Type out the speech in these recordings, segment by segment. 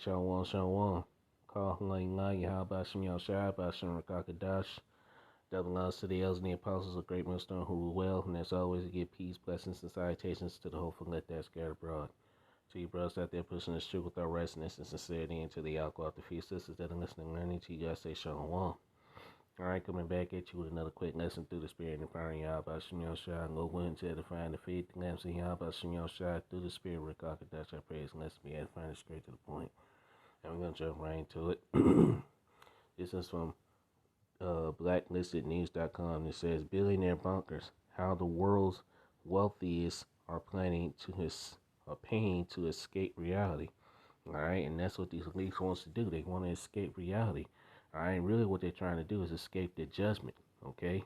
Alright, Shalom. Call Lang, Yahaba Shem Shai, Bashem Rakakadash. Double loves to the elders and the apostles of great millstone who rule well, and as always, to give peace, blessings, and salutations to the hopeful, let that scatter abroad. To you brothers out there pushing this truth without resonance and sincerity, and to the alcohol, the few sisters that are listening and learning, to you guys say Shalom. Alright, coming back at you with another quick lesson through the spirit and power of Yahaba Shem Shai. Go into edifying the faith, the lamps of Yahaba Shem Shai through the spirit, Rakakadash. I praise, and let's be edifying straight to the point. And we're going to jump right into it. This is from blacklistednews.com. It says, Billionaire bunkers, how the world's wealthiest are paying to escape reality. All right, and that's what these elites wants to do. They want to escape reality. All right, and really what they're trying to do is escape the judgment. Okay,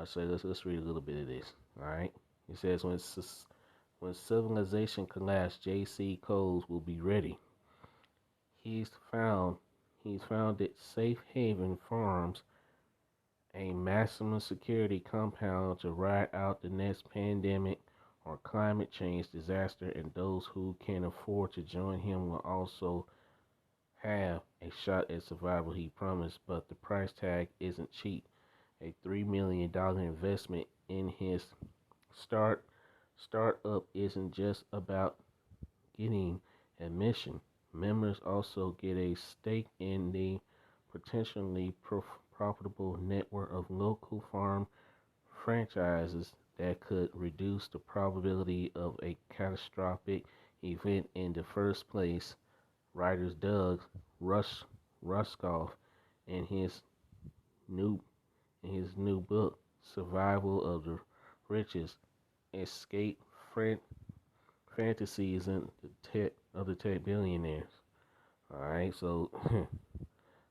so let's read a little bit of this. All right, it says, when civilization collapses, J.C. Coles will be ready. He's founded Safe Haven Farms, a maximum security compound to ride out the next pandemic or climate change disaster, and those who can afford to join him will also have a shot at survival, he promised, but the price tag isn't cheap. A $3 million investment in his startup isn't just about getting admission. Members also get a stake in the potentially profitable network of local farm franchises that could reduce the probability of a catastrophic event in the first place. Writers Doug Ruskoff in his new book, Survival of the Richest, Escape Fantasies and the tech billionaires. Alright, so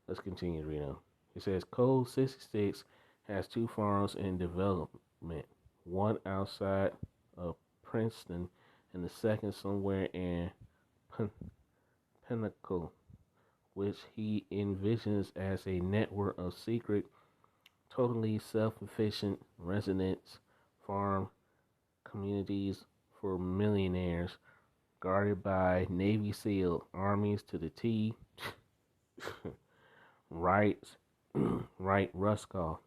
let's continue to read on. It says Code 66 has two farms in development, one outside of Princeton and the second somewhere in Pinnacle, which he envisions as a network of secret, totally self-efficient residence farm communities for millionaires, guarded by Navy SEAL armies to the T. Right, Ruskoff.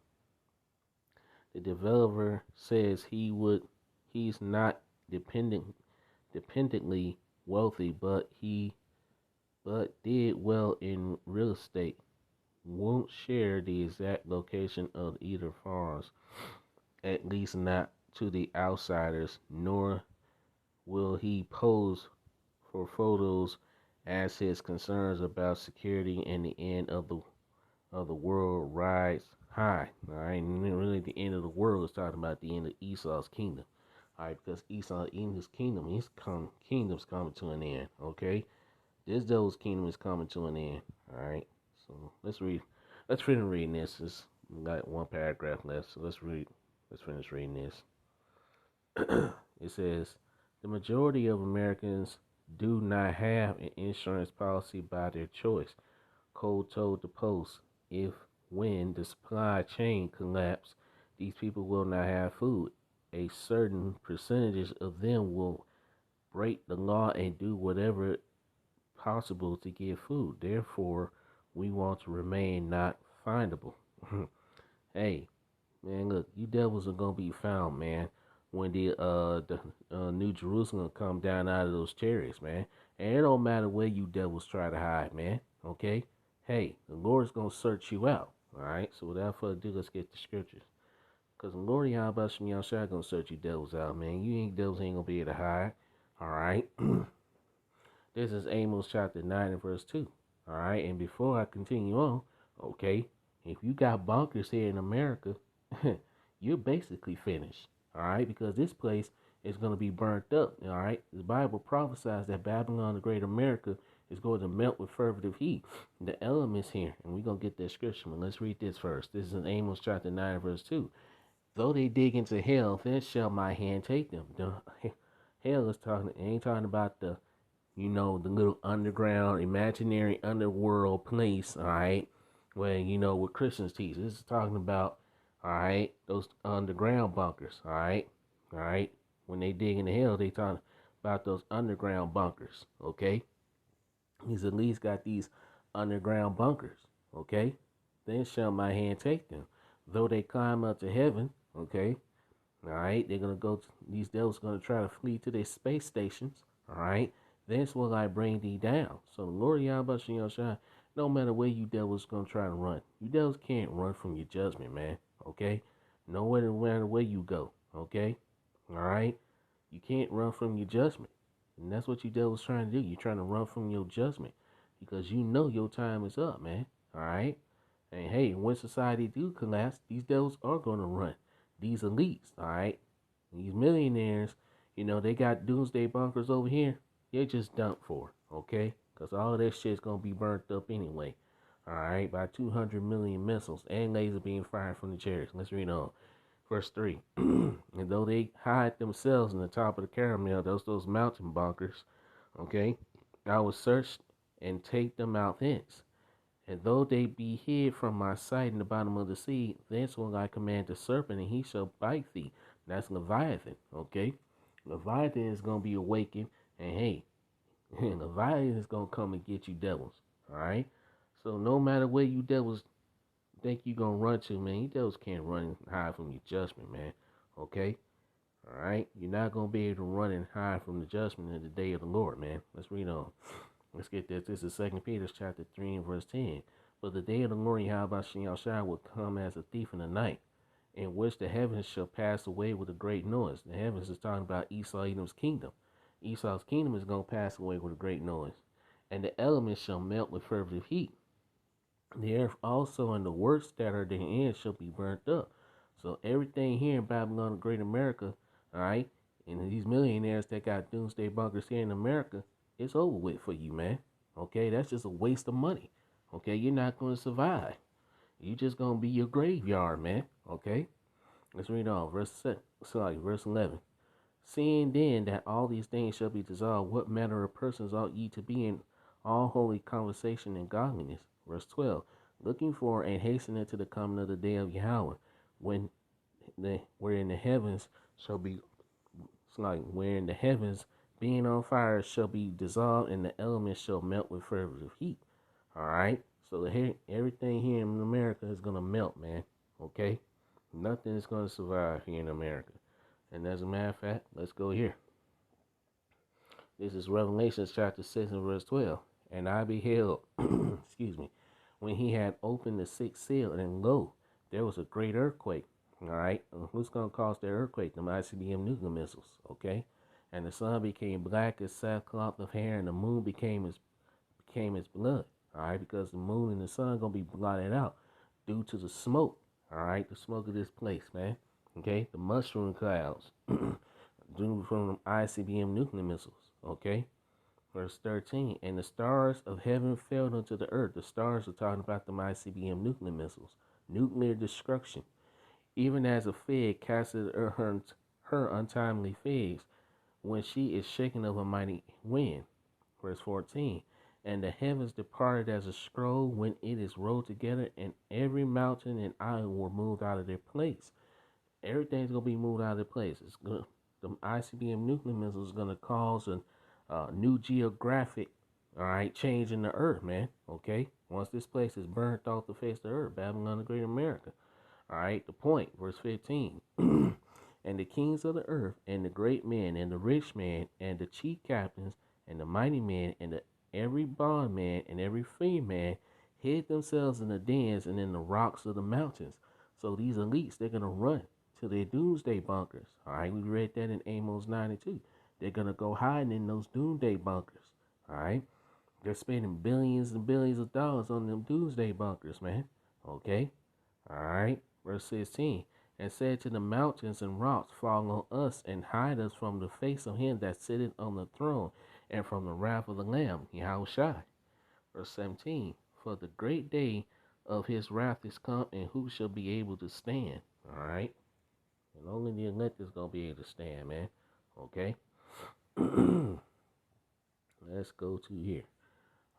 The developer says he's not dependently wealthy, but did well in real estate. Won't share the exact location of either farms, at least not to the outsiders, nor will he pose for photos, as his concerns about security and the end of the world rise high. All right, and really the end of the world is talking about the end of Esau's kingdom. All right, because Esau in his kingdom, kingdom's coming to an end. Okay, this devil's kingdom is coming to an end. All right, so let's finish reading this. We got one paragraph left, so let's finish reading this. It says, the majority of Americans do not have an insurance policy by their choice. Cole told the Post, when the supply chain collapses, these people will not have food. A certain percentage of them will break the law and do whatever possible to get food. Therefore, we want to remain not findable. Hey, man, look, you devils are gonna be found, man, when the New Jerusalem come down out of those chariots, man. And it don't matter where you devils try to hide, man. Okay? Hey, the Lord's gonna search you out. Alright? So without further ado, let's get the scriptures. Because the Lord Yahweh Shem Yahshua gonna search you devils out, man. Devils ain't gonna be able to hide. Alright? This is Amos chapter 9 and verse 2. Alright, and before I continue on, okay, if you got bunkers here in America, you're basically finished. Alright, because this place is going to be burnt up. Alright, the Bible prophesies that Babylon, the great America, is going to melt with fervent heat. The elements here, and we're going to get that scripture, but let's read this first. This is in Amos chapter 9, verse 2. Though they dig into hell, then shall my hand take them. The hell is ain't talking about the little underground, imaginary underworld place, alright, where, what Christians teach. This is talking about, alright, those underground bunkers, alright. When they dig in the hell, they talking about those underground bunkers, okay? He's at least got these underground bunkers. Okay? Then shall my hand take them. Though they climb up to heaven, okay? Alright, they're gonna go these devils gonna try to flee to their space stations. Alright. Thence will I bring thee down. So the Lord Yahweh Shai, no matter where you devils gonna try to run. You devils can't run from your judgment, man. Okay? No matter where you go. Okay? Alright? You can't run from your judgment. And that's what you devils trying to do. You're trying to run from your judgment. Because you know your time is up, man. Alright? And hey, when society do collapse, these devils are gonna run. These elites, alright? These millionaires, they got doomsday bunkers over here. They're just dumped for, okay? Because all of that shit's gonna be burnt up anyway. Alright, by 200 million missiles and lasers being fired from the chariots. Let's read on. Verse 3. And though they hide themselves in the top of the caramel, those mountain bunkers, okay, I will search and take them out thence. And though they be hid from my sight in the bottom of the sea, thence will I command the serpent, and he shall bite thee. That's Leviathan, okay? Leviathan is going to be awakened, and hey, Leviathan is going to come and get you devils, all right? So no matter where you devils think you going to run to, man, you devils can't run and hide from your judgment, man, okay? All right? You're not going to be able to run and hide from the judgment in the day of the Lord, man. Let's read on. Let's get this. This is 2 Peter chapter 3 and verse 10. But the day of the Lord Yahweh Shai will come as a thief in the night, in which the heavens shall pass away with a great noise. The heavens is talking about Esau Edom's kingdom. Esau's kingdom is going to pass away with a great noise. And the elements shall melt with fervent heat. The earth also and the works that are therein shall be burnt up. So everything here in Babylon, the Great America, all right, and these millionaires that got doomsday bunkers here in America, it's over with for you, man. Okay, that's just a waste of money. Okay, you're not going to survive. You just going to be your graveyard, man. Okay, let's read on. Verse 11. Seeing then that all these things shall be dissolved, what manner of persons ought ye to be in all holy conversation and godliness? Verse 12. Looking for and hastening to the coming of the day of Yahweh, wherein the heavens shall be, wherein the heavens being on fire shall be dissolved, and the elements shall melt with fervent heat. All right. So everything here in America is gonna melt, man. Okay. Nothing is gonna survive here in America. And as a matter of fact, let's go here. This is Revelation chapter 6 and verse 12. And I beheld, excuse me, when he had opened the sixth seal, and lo, there was a great earthquake. All right. Who's going to cause the earthquake? The ICBM nuclear missiles. Okay. And the sun became black as sackcloth of hair, and the moon became as blood. All right. Because the moon and the sun going to be blotted out due to the smoke. All right. The smoke of this place, man. Okay, the mushroom clouds due from the ICBM nuclear missiles. Okay, verse 13. And the stars of heaven fell unto the earth. The stars are talking about the ICBM nuclear missiles, nuclear destruction. Even as a fig casteth her untimely figs when she is shaken of a mighty wind. Verse 14. And the heavens departed as a scroll when it is rolled together, and every mountain and island were moved out of their place. Everything's gonna be moved out of place. It's gonna, the ICBM nuclear missiles is gonna cause a new geographic, all right, change in the earth, man. Okay, once this place is burnt off the face of the earth, Babylon, the Great America. All right, the point, verse 15. And the kings of the earth, and the great men, and the rich men, and the chief captains, and the mighty men, and every bondman, and every free man, hid themselves in the dens and in the rocks of the mountains. So these elites, they're gonna run to their doomsday bunkers. All right, we read that in Amos 9 and 2. They're going to go hiding in those doomsday bunkers. All right, they're spending billions and billions of dollars on them doomsday bunkers, man. Okay, all right, verse 16. And said to the mountains and rocks, fall on us and hide us from the face of him that sitteth on the throne and from the wrath of the Lamb, Yahushua. Verse 17. For the great day of his wrath is come, and who shall be able to stand? All right. And only the elect is going to be able to stand, man. Okay? Let's go to here.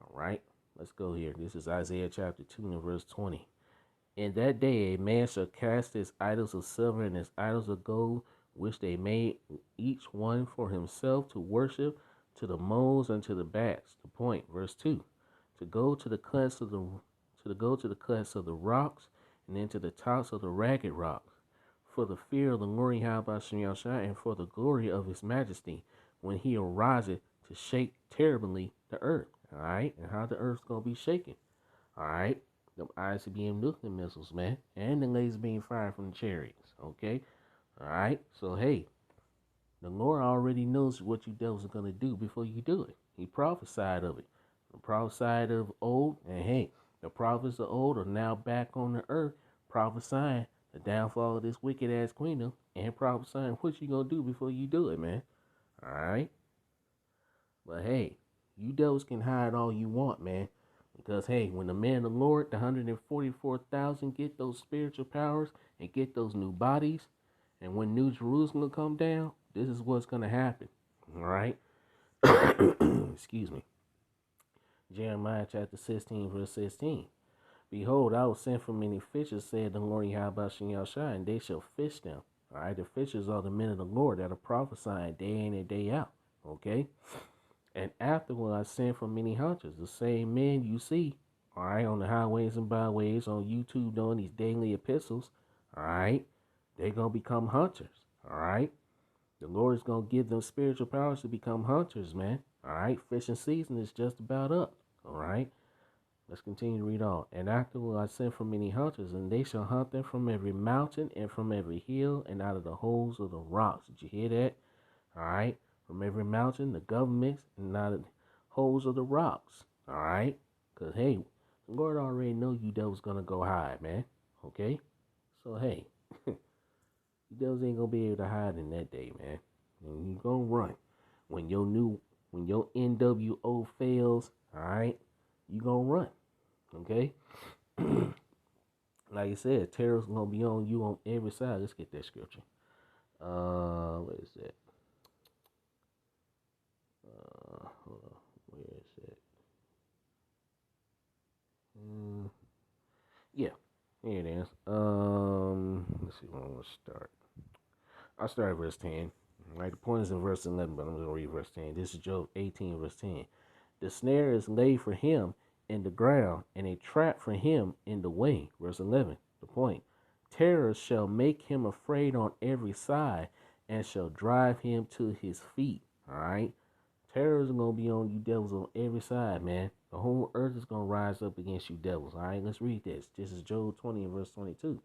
All right? Let's go here. This is Isaiah chapter 2 and verse 20. In that day a man shall cast his idols of silver and his idols of gold, which they made each one for himself to worship, to the moles and to the bats. The point, verse 2. To go to the clefts of the rocks, and into the tops of the ragged rocks, for the fear of the Lord Yahweh Shai, and for the glory of his majesty, when he ariseth to shake terribly the earth. Alright? And how the earth's gonna be shaken. Alright? Them ICBM nuclear missiles, man. And the lasers being fired from the chariots. Okay? Alright? So hey, the Lord already knows what you devils are gonna do before you do it. He prophesied of it. The prophesied of old, and hey, the prophets of old are now back on the earth prophesying the downfall of this wicked ass kingdom and prophesying what you gonna do before you do it, man. Alright? But hey, you devils can hide all you want, man. Because hey, when the man of the Lord, the 144,000 get those spiritual powers and get those new bodies, and when New Jerusalem come down, this is what's gonna happen. Alright? Excuse me. Jeremiah chapter 16, verse 16. Behold, I will send for many fishers, said the Lord Yahweh Shai, and they shall fish them. Alright, the fishers are the men of the Lord that are prophesying day in and day out. Okay? And afterward I send for many hunters, the same men you see, alright, on the highways and byways, on YouTube doing these daily epistles, alright, they're gonna become hunters, alright. The Lord is gonna give them spiritual powers to become hunters, man. Alright, fishing season is just about up. Alright. Let's continue to read on. And afterward I send for many hunters, and they shall hunt them from every mountain and from every hill and out of the holes of the rocks. Did you hear that? Alright. From every mountain, the governments, and out of the holes of the rocks. Alright. Because hey, the Lord already know you devils gonna go hide, man. Okay? So hey, you devils ain't gonna be able to hide in that day, man. And you gonna run. When your NWO fails, alright, you gonna run. Okay? Like I said, terror's gonna be on you on every side. Let's get that scripture. What is that? Hold on. Where is it? Yeah, here it is. Let's see where I want to start. I'll start at verse 10. Right, the point is in verse 11, but I'm going to read verse 10. This is Job 18, verse 10. The snare is laid for him in the ground, and a trap for him in the way. Verse 11, the point. Terror shall make him afraid on every side, and shall drive him to his feet. All right? Terror is going to be on you devils on every side, man. The whole earth is going to rise up against you devils. All right, let's read this. This is Job 20 and verse 22.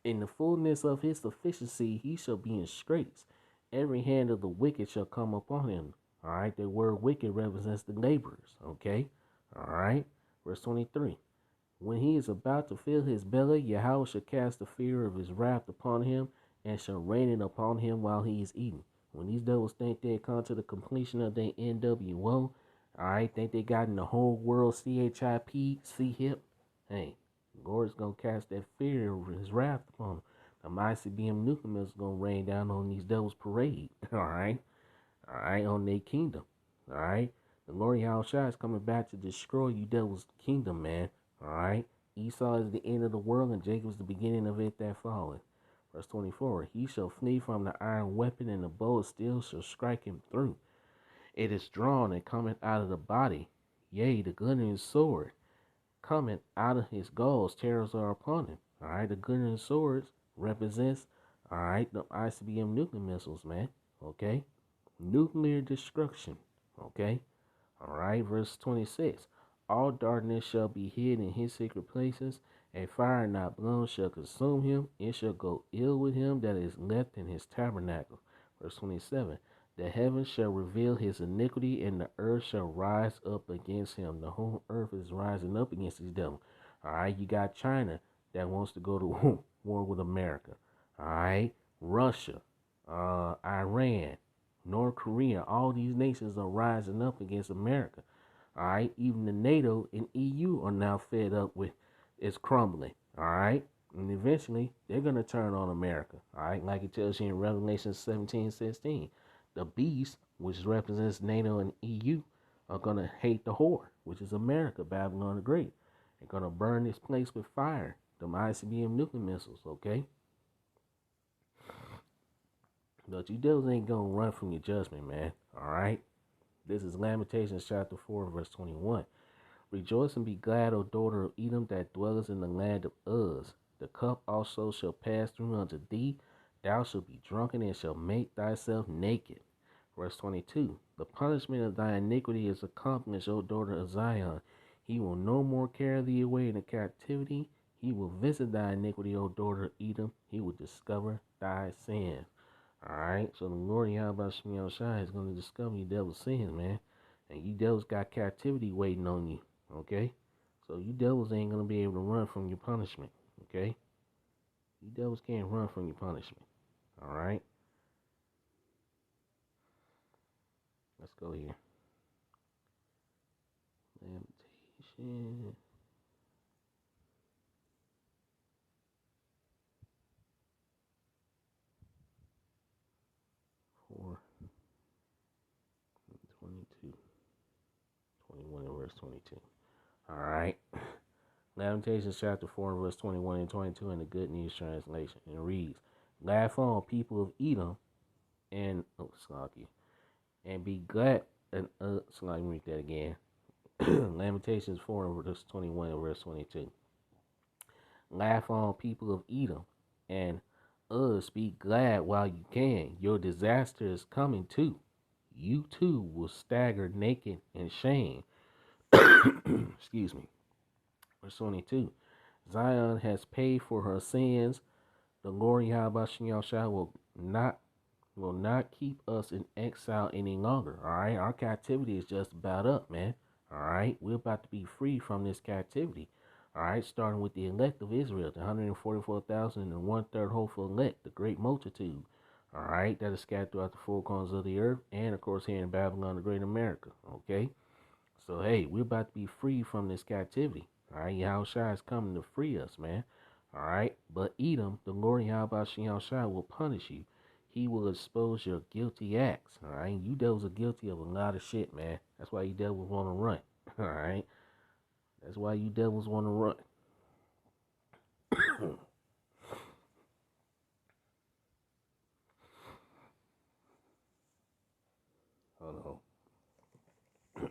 In the fullness of his sufficiency, he shall be in straits. Every hand of the wicked shall come upon him. All right, the word wicked represents the laborers. Okay, all right. Verse 23. When he is about to fill his belly, Yahweh shall cast the fear of his wrath upon him, and shall rain it upon him while he is eating. When these devils think they come to the completion of their NWO, all right, think they got in the whole world CHIP, C-HIP, hey, the Lord's going to cast that fear of his wrath upon them. The ICBM nuclear is going to rain down on these devils' parade, all right, on their kingdom, all right. The Lord Yahushua is coming back to destroy you devils' kingdom, man, all right. Esau is the end of the world, and Jacob is the beginning of it that followeth. Verse 24, he shall flee from the iron weapon, and the bow of steel shall strike him through. It is drawn and cometh out of the body. Yea, the glittering sword cometh out of his galls. Terrors are upon him. All right, the glittering swords represents, all right, the ICBM nuclear missiles, man. Okay, nuclear destruction. Okay, all right, verse 26. All darkness shall be hid in his secret places, and fire not blown shall consume him. It shall go ill with him that is left in his tabernacle. Verse 27. The heavens shall reveal his iniquity, and the earth shall rise up against him. The whole earth is rising up against these devils. All right, you got China that wants to go to war with America. All right, Russia, Iran, North Korea, all these nations are rising up against America. All right, even the NATO and EU are now fed up with it's crumbling. All right, and eventually they're going to turn on America. All right, like it tells you in Revelation 17:16. The beast, which represents NATO and EU, are going to hate the whore, which is America, Babylon the Great. They're going to burn this place with fire, the ICBM nuclear missiles, okay? But you devils ain't going to run from your judgment, man, all right? This is Lamentations chapter 4, verse 21. Rejoice and be glad, O daughter of Edom, that dwellest in the land of Uz. The cup also shall pass through unto thee. Thou shalt be drunken and shalt make thyself naked. Verse 22. The punishment of thy iniquity is accomplished, O daughter of Zion. He will no more carry thee away into captivity. He will visit thy iniquity, O daughter of Edom. He will discover thy sins. Alright, so the Lord Yahweh Shem Shai is going to discover your devil's sins, man. And you devils got captivity waiting on you, okay? So you devils ain't going to be able to run from your punishment, okay? You devils can't run from your punishment, alright? Let's go here. Lamentation 4, 22, 21 and verse 22. Alright. Lamentations chapter 4 verse 21 and 22 in the Good News Translation. It reads, Laugh on, people of Edom, and and be glad. And let me read that again. Lamentations 4 verse 21 and verse 22. Laugh on, people of Edom, and be glad while you can. Your disaster is coming too. You too will stagger naked in shame. Excuse me. Verse 22. Zion has paid for her sins. The Lord Yahweh will not keep us in exile any longer. Alright, our captivity is just about up, man. Alright, we're about to be free from this captivity. Alright, starting with the elect of Israel, the 144,000 and 1/3 hopeful elect, the great multitude. Alright, that is scattered throughout the four corners of the earth, and of course here in Babylon, the great America. Okay, so hey, we're about to be free from this captivity. Alright, Yahushua is coming to free us, man. Alright, but Edom, the Lord Yahweh Yahushua will punish you. He will expose your guilty acts. Alright, you devils are guilty of a lot of shit, man. That's why you devils want to run. Alright, that's why you devils want to run. Hold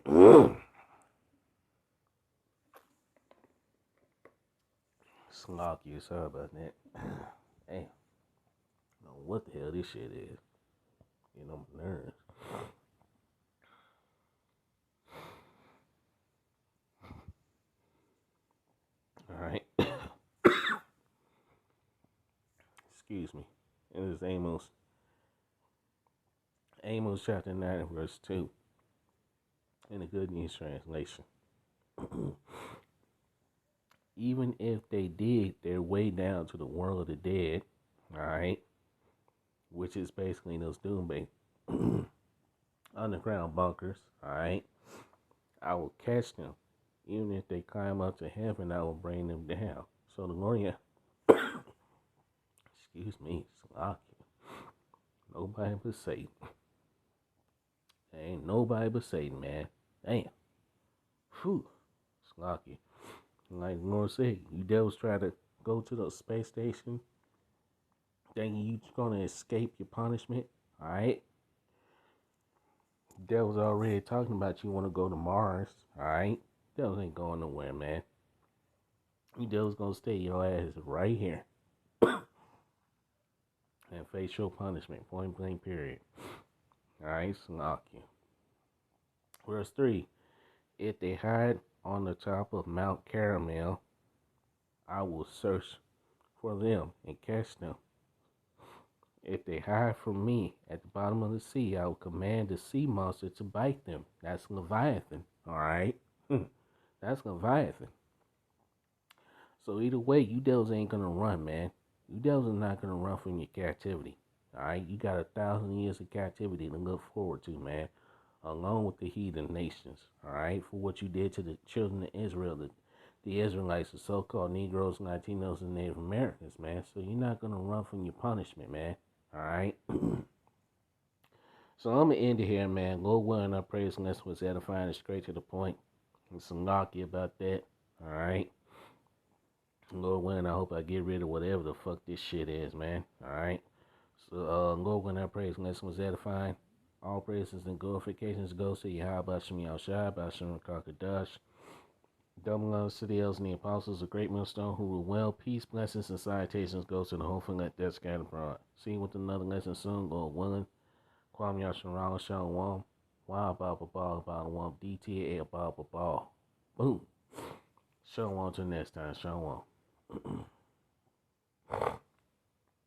on. Slocky, sorry about that. Damn. I don't know what the hell this shit is. You know, my nerves. Alright. Excuse me. It is Amos chapter 9 verse 2 in the Good News Translation. Even if they dig their way down to the world of the dead, alright, which is basically those doomsday underground bunkers, alright, I will catch them. Even if they climb up to heaven, I will bring them down. So the Lord, excuse me, Slocky. Nobody but Satan. There ain't nobody but Satan, man. Damn. Whew. Slocky. Like the Lord said, you devils try to go to the space station thinking you're going to escape your punishment. Alright? Devils already talking about you want to go to Mars. Alright? Devils ain't going nowhere, man. You devils going to stay your ass right here. And face your punishment. Point blank, period. Alright? Slocky. Verse 3. If they hide on the top of Mount Carmel, I will search for them and catch them. If they hide from me at the bottom of the sea, I will command the sea monster to bite them. That's Leviathan, alright? That's Leviathan. So either way, you devils ain't gonna run, man. You devils are not gonna run from your captivity, alright? You got 1,000 years of captivity to look forward to, man. Along with the heathen nations, alright, for what you did to the children of Israel, the Israelites, the so-called Negroes, Latinos, and Native Americans, man. So you're not going to run from your punishment, man, alright? So I'm going to end it here, man. Lord willing, our praise and lesson was edifying and straight to the point. And some lucky about that, alright? Lord willing, I hope I get rid of whatever the fuck this shit is, man, alright? So, Lord willing, our praise and lesson was edifying. All praises and glorifications goes to Yahweh Shem Yahushua, Bashem Kakadash. Double love to the elders and the apostles, a great millstone who rule well. Peace, blessings, and salutations goes to the whole thing let that scatter abroad. See you with another lesson soon, Lord willing. Kwame Yasharala Shalom. Wow, Baba Ball, Baba Womp, DTA, Baba Ball. Boom. Shalom till next time. Shalom.